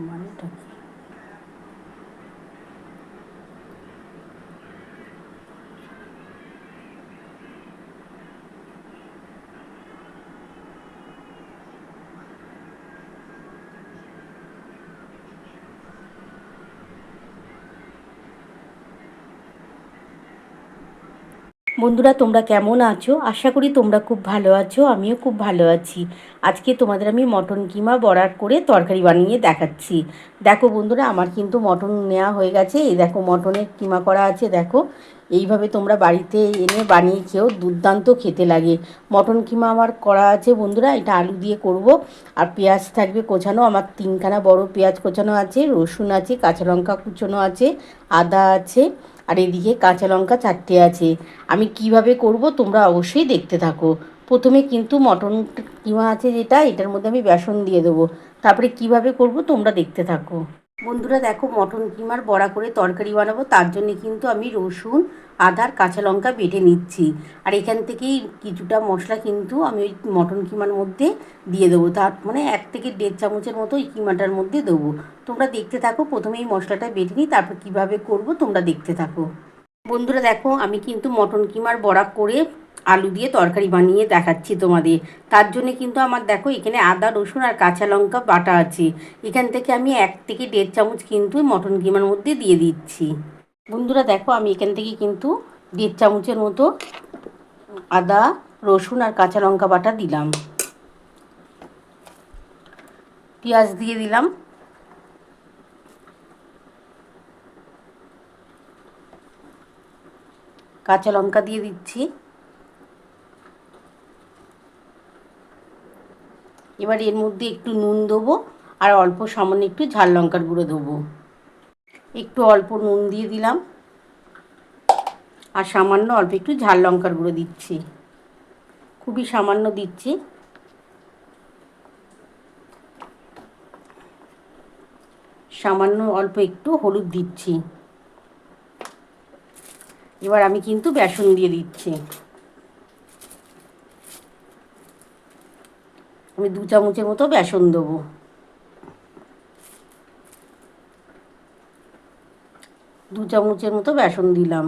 মানেটা কি? বন্ধুরা তোমরা কেমন আছো? আশা করি তোমরা খুব ভালো আছো, আমিও খুব ভালো আছি। আজকে তোমাদের আমি মটন কিমা বড়ার করে তরকারি বানিয়ে দেখাচ্ছি। দেখো বন্ধুরা, আমার কিন্তু মটন নেওয়া হয়ে গেছে। এই দেখো মটনের কিমা করা আছে, দেখো। এইভাবে তোমরা বাড়িতে এনে বানিয়ে খেও, দুর্দান্ত খেতে লাগে। মটন কিমা আমার করা আছে বন্ধুরা, এটা আলু দিয়ে করব। আর পেঁয়াজ থাকবে কোচানো, আমার 3খানা বড় পেঁয়াজ কোচানো আছে, রসুন আছে, কাঁচা লঙ্কা কুচোনো আছে, আদা আছে, আর এদিকে কাঁচা লঙ্কা 4টে আছে। আমি কিভাবে করব তোমরা অবশ্যই দেখতে থাকো। প্রথমে কিন্তু মটন কিমা আছে যেটা, এটার মধ্যে আমি বেসন দিয়ে দেবো। তারপরে কিভাবে করব তোমরা দেখতে থাকো। বন্ধুরা দেখো, মটন কিমার বড়া করে তরকারি বানাবো, তার জন্য কিন্তু আমি রসুন, আদা আর কাঁচা লঙ্কা বেটে নিচ্ছি। আর এখান থেকেই কিছুটা মশলা কিন্তু আমি ওই মটন কিমার মধ্যে দিয়ে দেবো। তার মানে 1 থেকে 1.5 চামচের মতো ওই কিমাটার মধ্যে দেবো। তোমরা দেখতে থাকো, প্রথমে এই মশলাটা বেটে নিই, তারপর কীভাবে করব তোমরা দেখতে থাকো। বন্ধুরা দেখো, আমি কিন্তু মটন কিমার বড়া করে আলু দিয়ে তরকারি বানিয়ে দেখাচ্ছি তোমাদের। তার জন্য কিন্তু আমার দেখো এখানে আদা, রসুন আর কাঁচা লঙ্কা বাটা আছে। এখান থেকে আমি 1 থেকে 1.5 চামচ কিন্তু মটন কিমার মধ্যে দিয়ে দিচ্ছি। বন্ধুরা দেখো, আমি এখান থেকে কিন্তু 1.5 চামচের মতো আদা, রসুন আর কাঁচা লঙ্কা বাটা দিলাম। পেঁয়াজ দিয়ে দিলাম, কাঁচা লঙ্কা দিয়ে দিচ্ছি। এবার এর মধ্যে একটু নুন দেবো, আর অল্প সামান্য একটু ঝাল লঙ্কার গুঁড়ো দেবো। একটু অল্প নুন দিয়ে দিলাম, আর সামান্য অল্প একটু ঝাল লঙ্কার গুঁড়ো দিচ্ছি, খুবই সামান্য দিচ্ছি। সামান্য অল্প একটু হলুদ দিচ্ছি। এবার আমি কিন্তু বেসন দিয়ে দিচ্ছি। আমি 2 চামচের মতো বেসন দেবো। 2 চামচের মতো বেসন দিলাম।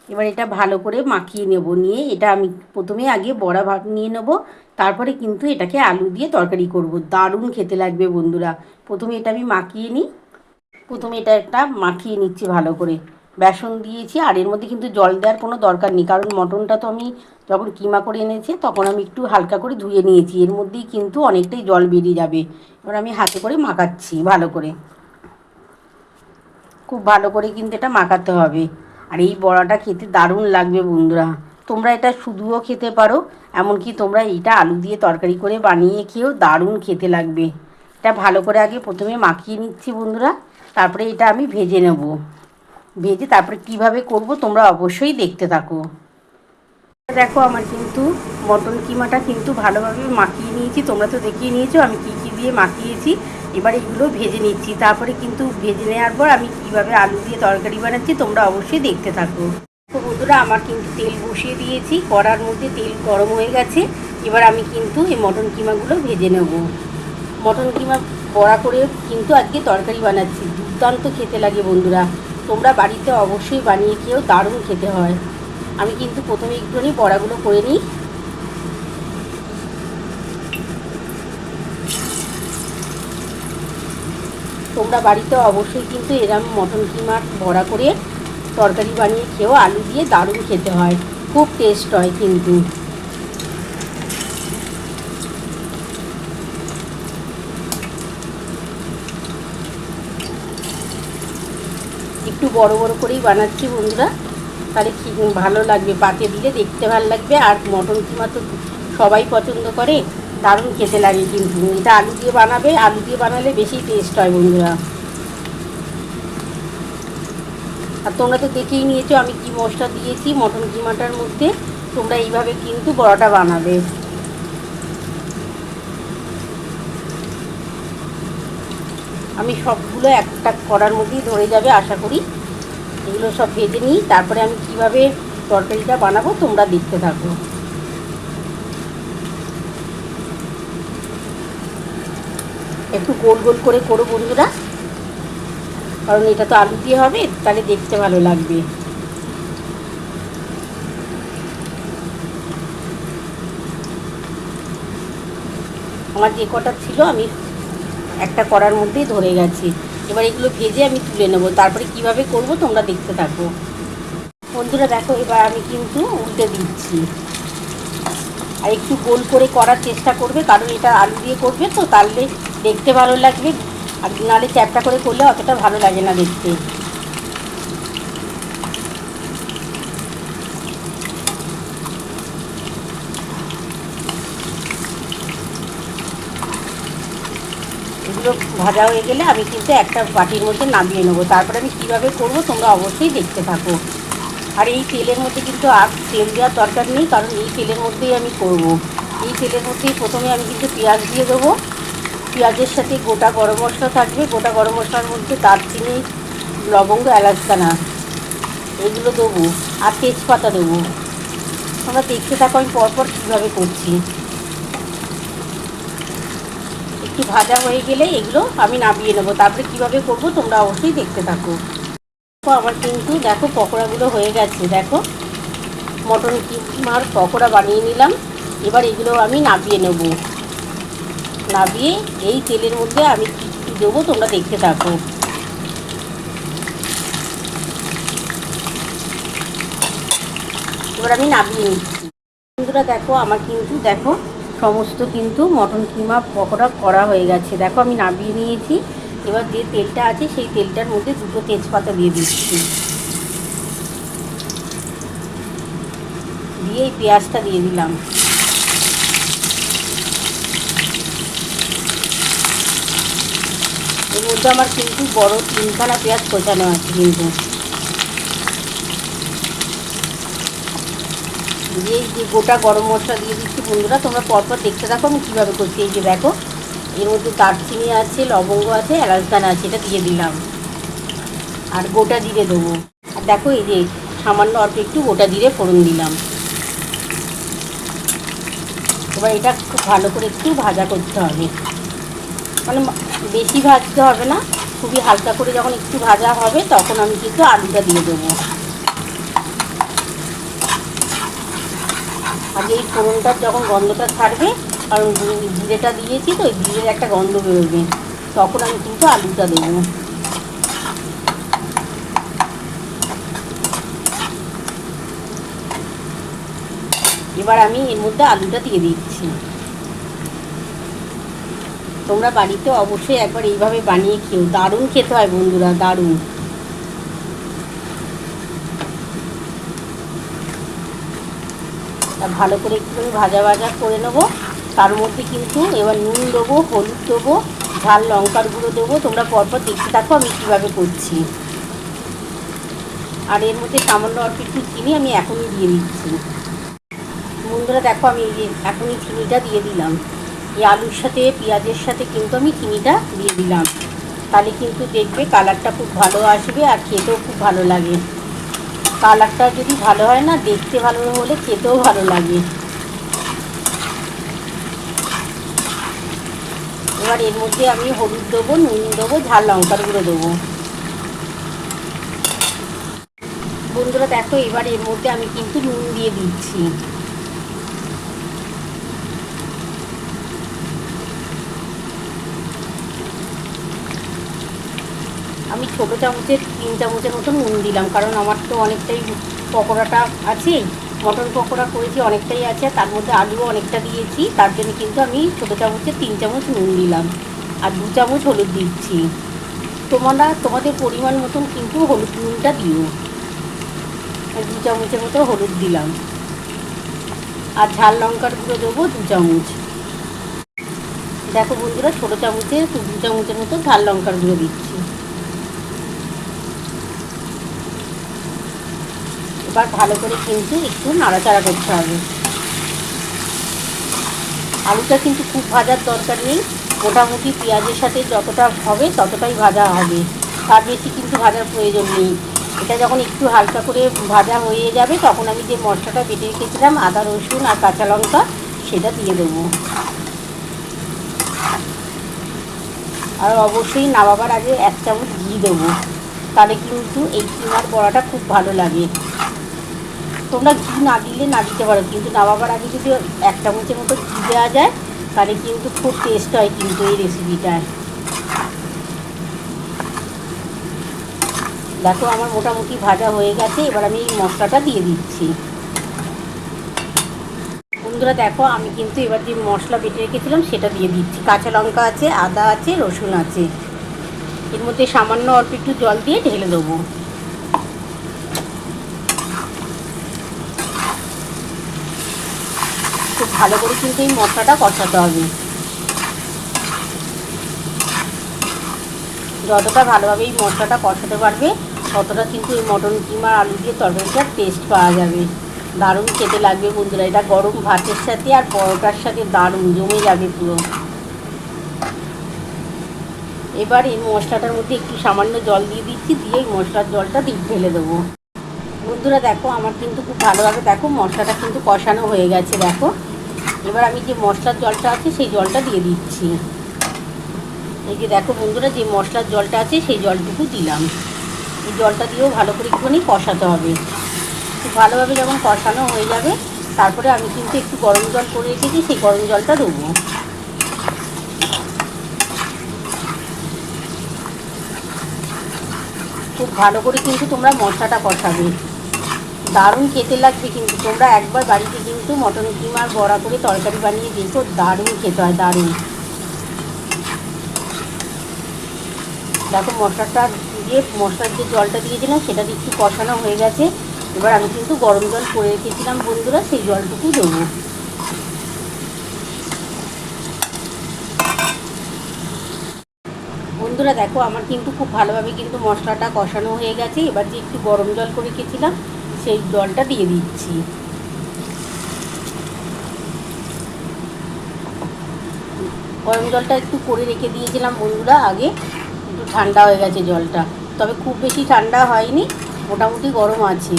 এবার এটা ভালো করে মাখিয়ে নেব, নিয়ে এটা আমি প্রথমে আগে বড়া ভাগ নিয়ে নেব, তারপরে কিন্তু এটাকে আলু দিয়ে তরকারি করব। দারুণ খেতে লাগবে বন্ধুরা। প্রথমে এটা আমি মাখিয়ে নিই। প্রথমে এটা একটা মাখিয়ে নিচ্ছি ভালো করে। বেসন দিয়েছি, আর এর মধ্যে কিন্তু জল দেওয়ার কোনো দরকার নেই, কারণ মটনটা তো আমি যখন কিমা করে এনেছি তখন আমি একটু হালকা করে ধুয়ে নিয়েছি। এর মধ্যেই কিন্তু অনেকটাই জল বেরিয়ে যাবে। এবার আমি হাতে করে মাখাচ্ছি ভালো করে, খুব ভালো করে কিন্তু এটা মাখাতে হবে। আর এই বড়াটা খেতে দারুণ লাগবে বন্ধুরা। তোমরা এটা শুধুও খেতে পারো, এমনকি তোমরা এইটা আলু দিয়ে তরকারি করে বানিয়ে খেয়েও দারুণ খেতে লাগবে। এটা ভালো করে আগে প্রথমে মাখিয়ে নিচ্ছি বন্ধুরা, তারপরে এটা আমি ভেজে নেব। ভেজে তারপরে কিভাবে করব তোমরা অবশ্যই দেখতে থাকো। দেখো, আমার কিন্তু মটন কিমাটা কিন্তু ভালোভাবে মাখিয়ে নিয়েছি। তোমরা তো দেখিয়ে নিয়েছো আমি কি কি দিয়ে মাখিয়েছি। এবার এগুলো ভেজে নিচ্ছি, তারপরে কিন্তু ভেজে নেওয়ার পর আমি কিভাবে আলু দিয়ে তরকারি বানাচ্ছি তোমরা অবশ্যই দেখতে থাকো। তো বন্ধুরা, আমার কিন্তু তেল বসিয়ে দিয়েছি, কড়ার মধ্যে তেল গরম হয়ে গেছে। এবার আমি কিন্তু এই মটন কিমাগুলো ভেজে নেব। মটন কিমা বড়া করে কিন্তু আজকে তরকারি বানাচ্ছি, দুর্দান্ত খেতে লাগে বন্ধুরা। তোমরা বাড়িতে অবশ্যই বানিয়ে খেয়েও দারুণ খেতে হয়। আমি কিন্তু প্রথমে একটুখানি বড়াগুলো করে নিই। তোমরা বাড়িতে অবশ্যই কিন্তু এরম মটন কিমার বড়া করে তরকারি বানিয়ে খেয়েও আলু দিয়ে দারুণ খেতে হয়, খুব টেস্ট হয় কিন্তু। একটু বড় বড় করেই বানাচ্ছি বন্ধুরা, তাহলে ভালো লাগবে, পাতে দিলে দেখতে ভালো লাগবে। আর মটন কিমা তো সবাই পছন্দ করে, দারুণ খেতে লাগে কিন্তু। এটা আলু দিয়ে বানাবে, আলু দিয়ে বানালে বেশি টেস্ট হয় বন্ধুরা। আর তোমরা তো দেখেই নিয়েছো আমি কি মশলা দিয়েছি মটন কিমাটার মধ্যে। তোমরা এইভাবে কিন্তু বড়াটা বানাবে। আমি সবগুলো একটা কড়ার মধ্যেই ধরে যাবে আশা করি। এগুলো সব ভেজে নিই, তারপরে আমি কিভাবে তরকারিটা বানাবো তোমরা দেখতে থাকো। একটু গোল গোল করে করো বন্ধুরা, কারণ এটা তো আলু দিয়ে হবে, তাহলে দেখতে ভালো লাগবে। আমার যে কটা ছিল আমি একটা কড়ার মধ্যেই ধরে গেছি। এবার এগুলো ভেজে আমি তুলে নেব, তারপরে কিভাবে করব তোমরা দেখতে থাকো। বন্ধুরা দেখো, এবার আমি কিন্তু উল্টে দিচ্ছি। আর একটু গোল করে করার চেষ্টা করবে, কারণ এটা আলু দিয়ে করবে তো, তাহলে দেখতে ভালো লাগবে। আর নাহলে চ্যাপটা করে করলে অতটা ভালো লাগে না দেখতে। এগুলো ভাজা হয়ে গেলে আমি কিন্তু একটা বাটির মধ্যে নামিয়ে নেবো। তারপরে আমি কীভাবে করবো তোমরা অবশ্যই দেখতে থাকো। আর এই তেলের মধ্যে কিন্তু আর তেল দেওয়ার দরকার নেই, কারণ এই তেলের মধ্যেই আমি করব। এই তেলের মধ্যেই প্রথমে আমি কিন্তু পেঁয়াজ দিয়ে দেবো। পেঁয়াজের সাথে গোটা গরম মশলা থাকবে। গোটা গরম মশলার মধ্যে দারচিনি, লবঙ্গ, এলাচদানা এগুলো দেবো, আর তেজপাতা দেবো। তোমরা দেখতে থাকো আমি পরপর কীভাবে করছি। একটু ভাজা হয়ে গেলে এগুলো আমি নামিয়ে নেবো, তারপরে কীভাবে করব তোমরা অবশ্যই দেখতে থাকো। আমার কিন্তু দেখো পকোড়াগুলো হয়ে গেছে। দেখো মটন কিমার পকোড়া বানিয়ে নিলাম। এবার এগুলো আমি নামিয়ে নেব। নামিয়ে এই তেলের মধ্যে আমি কী কী দেবো তোমরা দেখতে থাকো। এবার আমি নামিয়ে নিচ্ছি। বন্ধুরা দেখো, আমার কিন্তু দেখো সমস্ত কিন্তু মটন কিমা পকোড়া করা হয়ে গেছে। দেখো আমি নামিয়ে নিয়েছি। এবার যে তেলটা আছে সেই তেলটার মধ্যে দুটো তেজপাতা দিয়ে দিচ্ছি, দিয়ে এই পেঁয়াজটা দিয়ে দিলাম। এর মধ্যে আমার কিন্তু বড় 3খানা পেঁয়াজ কোচানো আছে কিন্তু। দিয়ে যে গোটা গরম মশলা দিয়ে দিচ্ছি। বন্ধুরা তোমরা পরপর দেখতে থাকো আমি কীভাবে করছি। এই যে দেখো এর মধ্যে দারচিনি আছে, লবঙ্গ আছে, এলাচদানা আছে, এটা দিয়ে দিলাম। আর গোটা জিরে দেবো। আর দেখো এই যে সামান্য অল্প একটু গোটা জিরে ফোড়ন দিলাম। এবার এটা খুব ভালো করে একটু ভাজা করতে হবে, মানে বেশি ভাজতে হবে না, খুবই হালকা করে যখন একটু ভাজা হবে তখন আমি কিন্তু আলুটা দিয়ে দেবো। আর এই ফোড়নটার যখন গন্ধটা ছাড়বে, কারণ জিরেটা দিয়েছি তো, জিরের একটা গন্ধ বেরোবে, তখন আমি কিন্তু আলুটা দেবো। এবার আমি এর মধ্যে আলুটা দিয়ে দিচ্ছি। তোমরা বাড়িতে অবশ্যই একবার এইভাবে বানিয়ে খেও, দারুণ খেতে হয় বন্ধুরা, দারুণ। ভালো করে একটু ভাজা ভাজা করে নেবো। তার মধ্যে কিন্তু এবার নুন দেবো, হলুদ দেবো, ঝাল লঙ্কার গুঁড়ো দেবো। তোমরা পরপর দেখতে থাকো আমি কীভাবে করছি। আর এর মধ্যে সামান্য অল্প একটু চিনি আমি এখনই দিয়ে দিচ্ছি। বন্ধুরা দেখো আমি এই যে এখনই চিনিটা দিয়ে দিলাম। এই আলুর সাথে পেঁয়াজের সাথে কিন্তু আমি চিনিটা দিয়ে দিলাম, তাহলে কিন্তু দেখবে কালারটা খুব ভালো আসবে আর খেতেও খুব ভালো লাগে। কালারটা যদি ভালো হয় না, দেখতে ভালো হলে খেতেও ভালো লাগে। এবার এর মধ্যে আমি হলুদ দেবো, নুন দেবো, ঝাল লঙ্কার গুঁড়ো দেবো। বন্ধুরা দেখো এবার এর মধ্যে আমি কিন্তু নুন দিয়ে দিচ্ছি। আমি ছোটো চামচের 3 চামচের মতো নুন দিলাম, কারণ আমার তো অনেকটাই পকোড়াটা আছে, মটন পকোড়া করেছি অনেকটাই আছে, তার মধ্যে আলুও অনেকটা দিয়েছি, তার জন্য কিন্তু আমি ছোটো চামচের 3 চামচ নুন দিলাম। আর 2 চামচ হলুদ দিচ্ছি। তোমরা তোমাদের পরিমাণ মতন কিন্তু হলুদ নুনটা দিও। 2 চামচের মতো হলুদ দিলাম। আর ঝাল লঙ্কার গুঁড়ো দেবো 2 চামচ। দেখো বন্ধুরা ছোটো চামচের 2 চামচের মতো ঝাল লঙ্কার গুঁড়ো দিচ্ছি। এবার ভালো করে কিন্তু একটু নাড়াচাড়া করতে হবে। আলুটা কিন্তু খুব ভাজার দরকার নেই, মোটামুটি পেঁয়াজের সাথে যতটা হবে ততটাই ভাজা হবে, তার বেশি কিন্তু ভাজার প্রয়োজন নেই। এটা যখন একটু হালকা করে ভাজা হয়ে যাবে তখন আমি যে মশলাটা বেটে রেখেছিলাম আদা রসুন আর কাঁচা লঙ্কা, সেটা দিয়ে দেবো। আর অবশ্যই নামাবার আগে 1 চামচ ঘি দেবো, তাহলে কিন্তু এই কিমার বড়াটা খুব ভালো লাগে। তোমরা ঘি না দিলে না দিতে পারো, কিন্তু নামাবার আগে যদি 1 চামচের মতো ঘি দেওয়া যায় তাহলে কিন্তু খুব টেস্ট হয় কিন্তু এই রেসিপিটায়। দেখো আমার মোটামুটি ভাজা হয়ে গেছে, এবার আমি এই মশলাটা দিয়ে দিচ্ছি। বন্ধুরা দেখো আমি কিন্তু এবার যে মশলা বেটে রেখেছিলাম সেটা দিয়ে দিচ্ছি। কাঁচা লঙ্কা আছে, আদা আছে, রসুন আছে। এর মধ্যে সামান্য অল্প একটু জল দিয়ে ঢেলে দেবো। খুব ভালো করে কিন্তু এই মশলাটা কষাতে হবে। যতটা ভালোভাবে এই মশলাটা কষাতে পারবে ততটা কিন্তু এই মটন কিমা আলু দিয়ে তরকারিটার টেস্ট পাওয়া যাবে। দারুণ খেতে লাগবে বন্ধুরা, এটা গরম ভাতের সাথে আর পরোটার সাথে দারুণ জমে যাবে পুরো। এবার এই মশলাটার মধ্যে একটু সামান্য জল দিয়ে দিচ্ছি, দিয়ে এই মশলার জলটা ঢেলে দেবো। বন্ধুরা দেখো আমার কিন্তু খুব ভালোভাবে দেখো মশলাটা কিন্তু কষানো হয়ে গেছে। দেখো এবার আমি যে মশলার জলটা আছে সেই জলটা দিয়ে দিচ্ছি। এই যে দেখো বন্ধুরা যে মশলার জলটা আছে সেই জলটুকু দিলাম। এই জলটা দিয়েও ভালো করে একটুখানি কষাতে হবে। খুব ভালোভাবে যখন কষানো হয়ে যাবে তারপরে আমি কিন্তু একটু গরম জল করে রেখেছি, সেই গরম জলটা দেবো। খুব ভালো করে কিন্তু তোমরা মশলাটা কষাবে, দারুণ খেতে লাগবে কিন্তু। তোমরা একবার বাড়িতে কিন্তু মটন কিমার বড়া করে তরকারি বানিয়ে দেখো, দারুণ খেতে হয়, দারুণ। দেখো মশলাটা দিয়ে মশলার যে জলটা দিয়েছিলাম সেটা দিয়ে একটু কষানো হয়ে গেছে। এবার আমি কিন্তু গরম জল করে রেখেছিলাম বন্ধুরা, সেই জলটুকু দেবো। বন্ধুরা দেখো আমার কিন্তু খুব ভালোভাবে কিন্তু মশলাটা কষানো হয়ে গেছে। এবার যে একটু গরম জল করে রেখেছিলাম সেই জলটা দিয়ে দিচ্ছি। গরম জলটা একটু করে রেখে দিয়েছিলাম বন্ধুরা আগে, একটু ঠান্ডা হয়ে গেছে জলটা, তবে খুব বেশি ঠান্ডা হয়নি, মোটামুটি গরম আছে।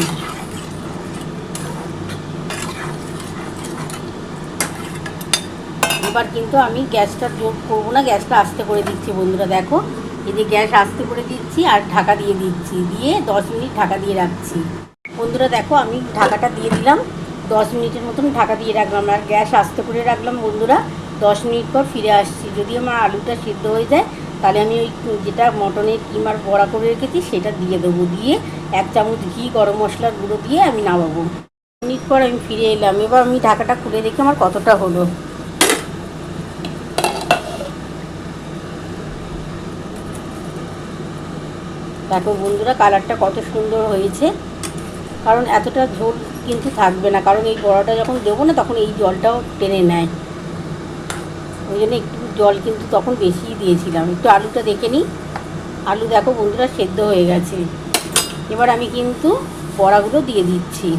এবার কিন্তু আমি গ্যাসটা জোর করবো না, গ্যাসটা আস্তে করে দিচ্ছি বন্ধুরা। দেখো এই যে গ্যাস আস্তে করে দিচ্ছি আর ঢাকা দিয়ে দিচ্ছি, দিয়ে 10 মিনিট ঢাকা দিয়ে রাখছি। বন্ধুরা দেখো আমি ঢাকাটা দিয়ে দিলাম, 10 মিনিটের মতন ঢাকা দিয়ে রাখলাম আর গ্যাস আস্তে করে রাখলাম বন্ধুরা। 10 মিনিট পর ফিরে আসছি। যদি আমার আলুটা সিদ্ধ হয়ে যায় তাহলে আমি ওই যেটা মটনের কিমার বড়া করে রেখেছি সেটা দিয়ে দেবো, দিয়ে 1 চামচ ঘি গরম মশলার গুঁড়ো দিয়ে আমি নামাবো। মিনিট পর আমি ফিরে এলাম। এবার আমি ঢাকাটা খুলে দেখি আমার কতটা হলো। দেখো বন্ধুরা কালারটা কত সুন্দর হয়েছে, কারণ এতটা ঝোল কিন্তু থাকবে না, কারণ এই বড়াটা যখন দেবো না তখন এই জলটাও টেনে নেয়, ওই জন্য একটু জল কিন্তু তখন বেশিই দিয়েছিলাম। একটু আলুটা দেখে নিই। আলু দেখো বন্ধুরা সেদ্ধ হয়ে গেছে। এবার আমি কিন্তু বড়াগুলো দিয়ে দিচ্ছি।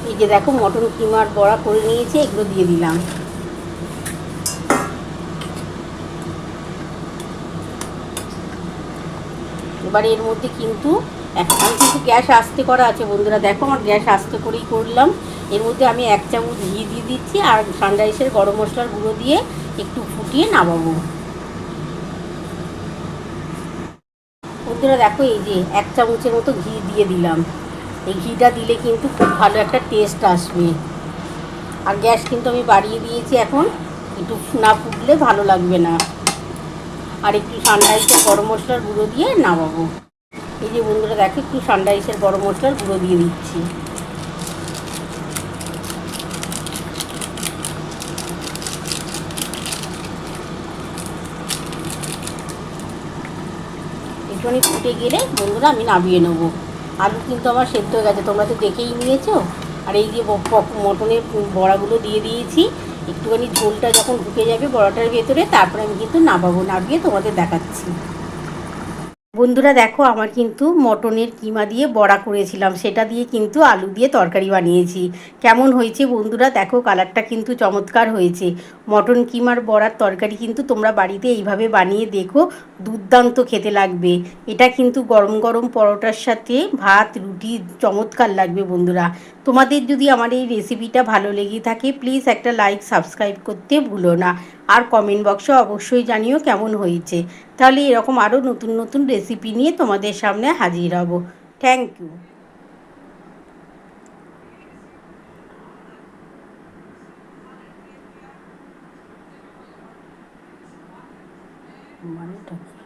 এই যে দেখো মটন কিমার বড়া করে নিয়েছি, এগুলো দিয়ে দিলাম। এবার এর মধ্যে কিন্তু আমি কিন্তু গ্যাস আস্তে করা আছে বন্ধুরা। দেখো আমার গ্যাস আস্তে করেই করলাম। এর মধ্যে আমি 1 চামচ ঘি দিয়ে দিচ্ছি আর সানরাইসের গরম মশলার গুঁড়ো দিয়ে একটু ফুটিয়ে নামাবো। বন্ধুরা দেখো এই যে 1 চামচের মতো ঘি দিয়ে দিলাম। এই ঘিটা দিলে কিন্তু খুব ভালো একটা টেস্ট আসবে। আর গ্যাস কিন্তু আমি বাড়িয়ে দিয়েছি, এখন একটু না ফুটলে ভালো লাগবে না। আর একটু সানরাইসের গরম মশলার গুঁড়ো দিয়ে নামাবো। এই যে বন্ধুরা দেখো একটু সানরাইসের গরম মশলার গুঁড়ো দিয়ে দিচ্ছি। একটুখানি ফুটে গেলে বন্ধুরা আমি নামিয়ে নেবো। আলু কিন্তু আমার সেদ্ধ হয়ে গেছে, তোমরা তো দেখেই নিয়েছো। আর এই যে মটনের বড়াগুলো দিয়ে দিয়েছি, একটুখানি ঝোলটা যখন ঢুকে যাবে বড়াটার ভেতরে তারপরে আমি কিন্তু নামাবো, নামিয়ে তোমাদের দেখাচ্ছি। বন্ধুরা দেখো আমার কিন্তু মটনের কিমা দিয়ে বড়া করেছিলাম, সেটা দিয়ে কিন্তু আলু দিয়ে তরকারি বানিয়েছি। কেমন হয়েছে বন্ধুরা দেখো, কালারটা কিন্তু চমৎকার হয়েছে। মটন কিমার বড়ার তরকারি কিন্তু তোমরা বাড়িতে এইভাবে বানিয়ে দেখো, দুর্দান্ত খেতে লাগবে। এটা কিন্তু গরম গরম পরোটার সাথে ভাত রুটি চমৎকার লাগবে বন্ধুরা। তোমাদের যদি আমার এই রেসিপিটা ভালো লেগে থাকে প্লিজ একটা লাইক সাবস্ক্রাইব করতে ভুলো না। আর কমেন্ট বক্সে অবশ্যই জানিও কেমন হয়েছে। তাহলে এরকম আরও নতুন নতুন রেসিপি নিয়ে তোমাদের সামনে হাজির হব। Thank you. মানেটা কি?